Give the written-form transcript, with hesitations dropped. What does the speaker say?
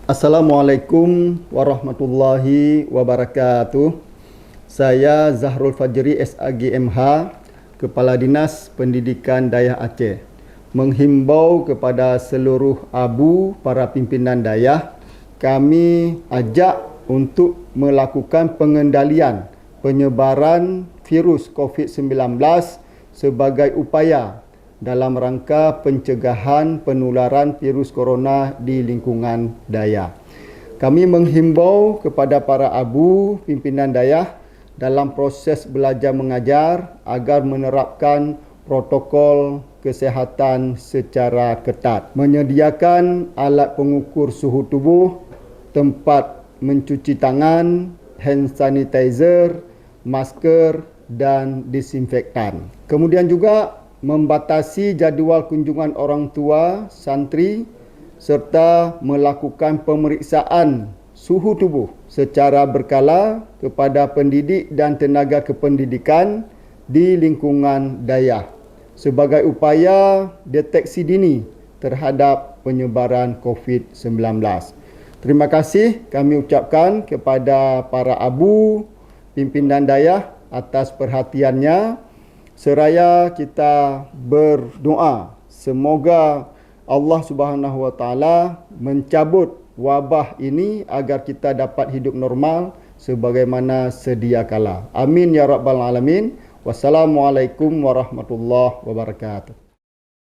Assalamualaikum warahmatullahi wabarakatuh. Saya Zahrul Fajri SAGMH, Kepala Dinas Pendidikan Dayah Aceh, menghimbau kepada seluruh abu para pimpinan dayah, kami ajak untuk melakukan pengendalian penyebaran virus COVID-19 sebagai upaya dalam rangka pencegahan penularan virus corona di lingkungan dayah. Kami menghimbau kepada para abu pimpinan dayah dalam proses belajar mengajar agar menerapkan protokol kesihatan secara ketat, menyediakan alat pengukur suhu tubuh, tempat mencuci tangan, hand sanitizer, masker dan disinfektan. Kemudian juga membatasi jadual kunjungan orang tua, santri serta melakukan pemeriksaan suhu tubuh secara berkala kepada pendidik dan tenaga kependidikan di lingkungan dayah sebagai upaya deteksi dini terhadap penyebaran COVID-19. Terima kasih kami ucapkan kepada para abu pimpinan dayah atas perhatiannya. Seraya kita berdoa semoga Allah Subhanahu Wa Taala mencabut wabah ini agar kita dapat hidup normal sebagaimana sedia kala. Amin ya rabbal alamin. Wassalamualaikum warahmatullahi wabarakatuh.